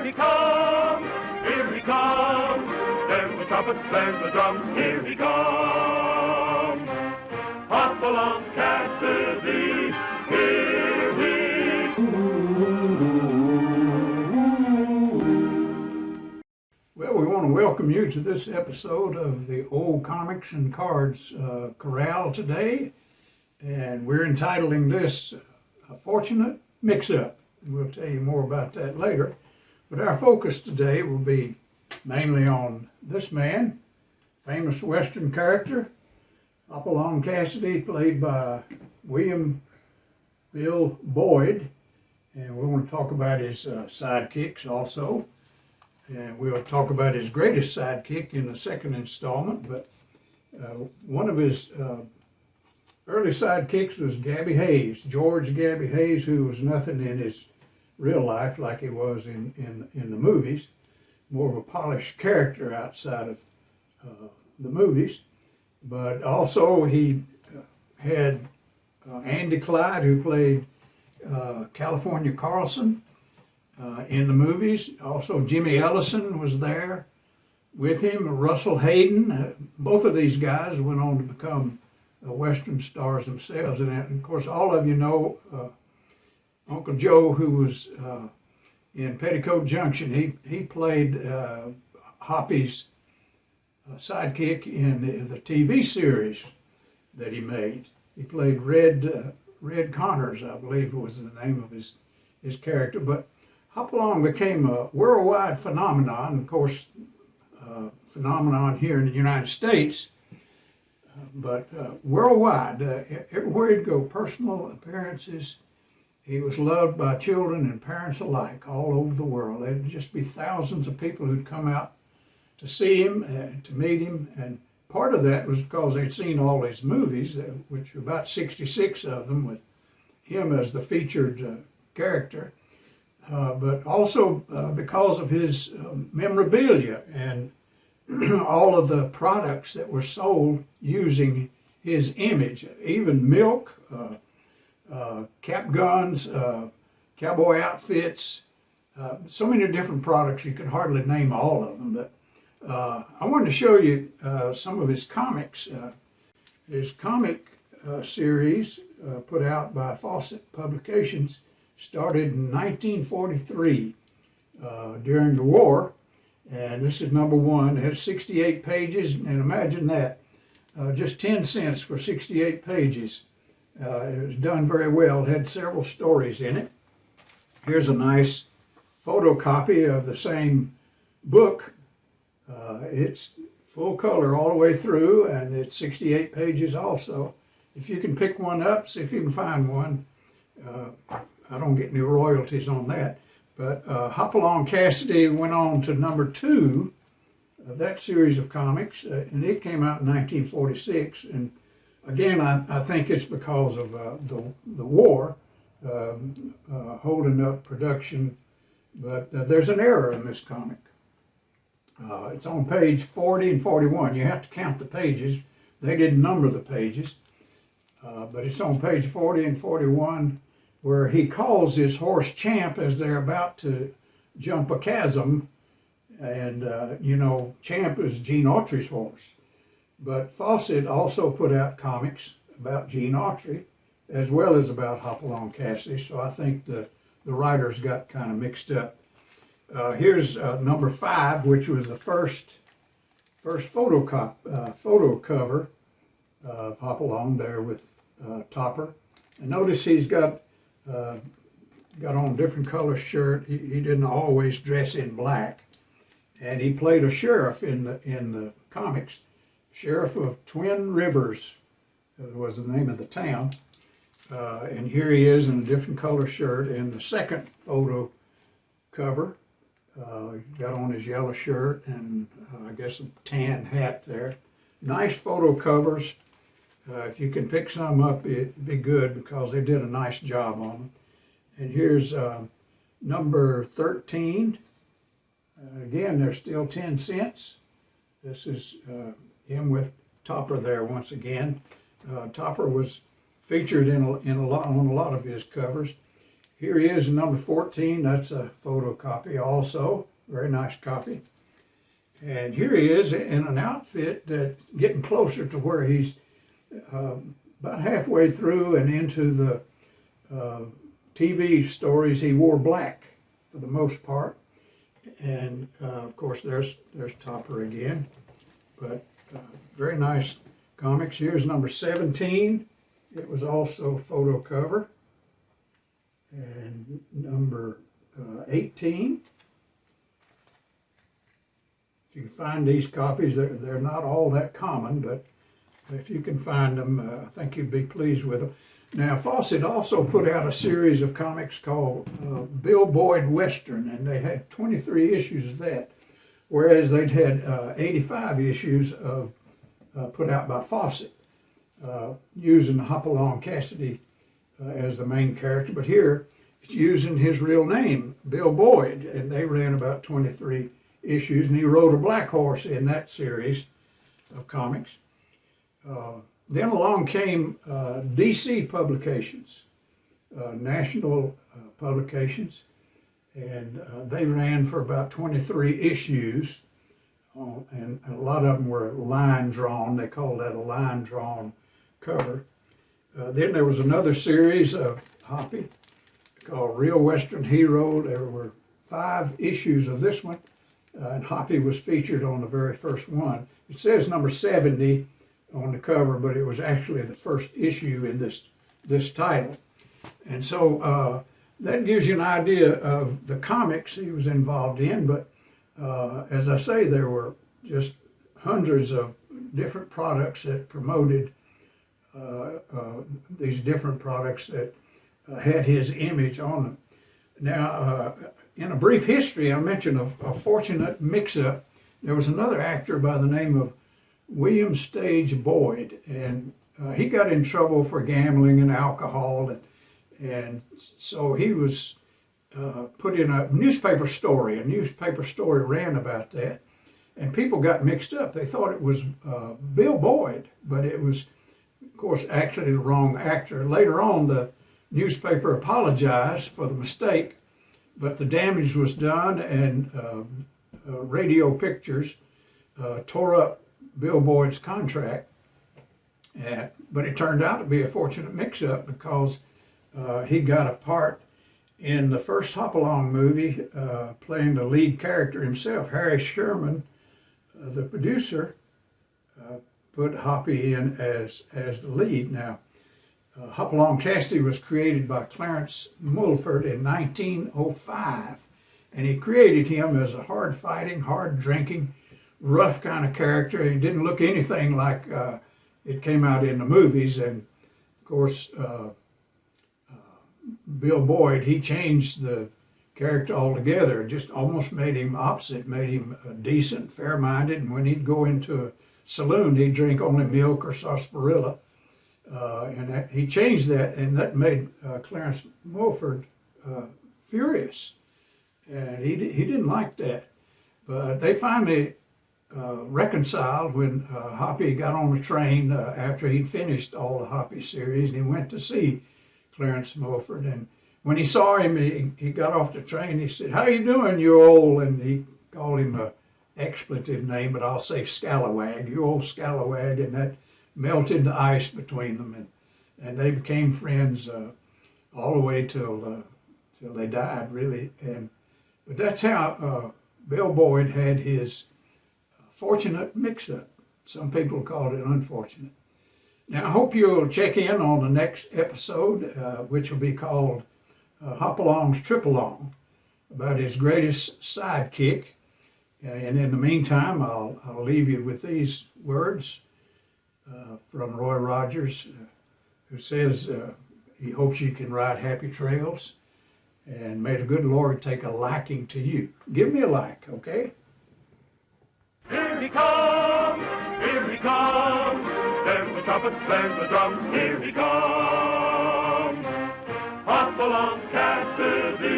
he comes, here he comes. There's the trumpets, there's the drums, here he comes. Hopalong Cassidy, here he Well, we want to welcome you to this episode of the Old Comics and Cards Corral today. And we're entitling this A Fortunate Mix-Up. We'll tell you more about that later. But our focus today will be mainly on this man, famous Western character, Hopalong Cassidy, played by William Bill Boyd. And we want to talk about his sidekicks also. And we'll talk about his greatest sidekick in the second installment. But one of his early sidekicks was Gabby Hayes, George Gabby Hayes, who was nothing in his real life like he was in the movies. More of a polished character outside of the movies. But also he had Andy Clyde, who played California Carlson in the movies. Also Jimmy Ellison was there with him, Russell Hayden. Both of these guys went on to become Western stars themselves. And of course, all of you know Uncle Joe, who was in Petticoat Junction. He played Hoppy's sidekick in the TV series that he made. He played Red Connors, I believe was the name of his character. But Hopalong became a worldwide phenomenon, of course, phenomenon here in the United States, but worldwide. Everywhere he'd go, personal appearances. He was loved by children and parents alike all over the world. There'd just be thousands of people who'd come out to see him and to meet him. And part of that was because they'd seen all his movies, which were about 66 of them, with him as the featured character. But also because of his memorabilia and all of the products that were sold using his image, even milk, cap guns, cowboy outfits, so many different products you could hardly name all of them. But I wanted to show you some of his comics. His comic series put out by Fawcett Publications started in 1943 during the war, and this is number one. It has 68 pages, and imagine that, just 10 cents for 68 pages. It was done very well. It had several stories in it. Here's a nice photocopy of the same book. It's full color all the way through, and it's 68 pages also. If you can pick one up, see if you can find one. I don't get any royalties on that. But Hopalong Cassidy went on to number 2 of that series of comics, and it came out in 1946. And again, I think it's because of the war holding up production. But there's an error in this comic. It's on page 40 and 41. You have to count the pages. They didn't number the pages. But it's on page 40 and 41, where he calls his horse Champ as they're about to jump a chasm. And, Champ is Gene Autry's horse. But Fawcett also put out comics about Gene Autry, as well as about Hopalong Cassidy. So I think the writers got kind of mixed up. Here's number 5, which was the first photo cover of Hopalong there with Topper. And notice he's got on a different color shirt. He didn't always dress in black, and he played a sheriff in the comics. Sheriff of Twin Rivers was the name of the town, and here he is in a different color shirt. In the second photo cover, he got on his yellow shirt and I guess a tan hat there. Nice photo covers. If you can pick some up, it'd be good because they did a nice job on them. And here's number 13. Again, they're still 10 cents. This is him with Topper there once again. Topper was featured on a lot of his covers. Here he is, number 14. That's a photocopy also. Very nice copy. And here he is in an outfit that's getting closer to where he's about halfway through and into the TV stories. He wore black for the most part. And of course, there's Topper again. But very nice comics. Here's number 17. It was also photo cover. And number 18. If you find these copies, they're not all that common, but if you can find them, I think you'd be pleased with them. Now, Fawcett also put out a series of comics called Bill Boyd Western, and they had 23 issues of that, whereas they'd had 85 issues of put out by Fawcett, using Hopalong Cassidy as the main character. But here, it's using his real name, Bill Boyd, and they ran about 23 issues, and he rode a black horse in that series of comics. Then along came DC publications, national publications, and they ran for about 23 issues, and a lot of them were line drawn. They called that a line drawn cover. Then there was another series of Hoppy called Real Western Hero. There were 5 issues of this one, and Hoppy was featured on the very first one. It says number 70 on the cover, but it was actually the first issue in this title. And so that gives you an idea of the comics he was involved in, but as I say, there were just hundreds of different products that promoted these different products that had his image on them. Now, in a brief history, I mentioned a fortunate mix-up. There was another actor by the name of William Stage Boyd, and he got in trouble for gambling and alcohol, and so he was put in a newspaper story. A newspaper story ran about that, and people got mixed up. They thought it was Bill Boyd, but it was, of course, actually the wrong actor. Later on, the newspaper apologized for the mistake, but the damage was done, and Radio Pictures tore up Bill Boyd's contract. But it turned out to be a fortunate mix-up because he got a part in the first Hopalong movie, playing the lead character himself. Harry Sherman, the producer, put Hoppy in as the lead. Now, Hopalong Cassidy was created by Clarence Mulford in 1905, and he created him as a hard-fighting, hard-drinking, rough kind of character. He didn't look anything like it came out in the movies, and of course, Bill Boyd, he changed the character altogether, just almost made him opposite, made him decent, fair-minded, and when he'd go into a saloon, he'd drink only milk or sarsaparilla. And he changed that, and that made Clarence Mulford furious, and he didn't like that. But they finally reconciled when Hoppy got on the train after he'd finished all the Hoppy series, and he went to see Clarence Mulford. And when he saw him, he got off the train. He said, "How you doing, you old?" And he called him a expletive name, but I'll say scalawag, you old scalawag, and that melted the ice between them, and they became friends all the way till they died, really. But that's how Bill Boyd had his fortunate mix-up. Some people call it unfortunate. Now, I hope you'll check in on the next episode, which will be called Hopalong's Trip-Along, about his greatest sidekick. And in the meantime, I'll leave you with these words from Roy Rogers, who says he hopes you can ride happy trails, and may the good Lord take a liking to you. Give me a like, okay? Here he comes, here he comes. There's the trumpets, there's the drums, here he comes. Hopalong Cassidy.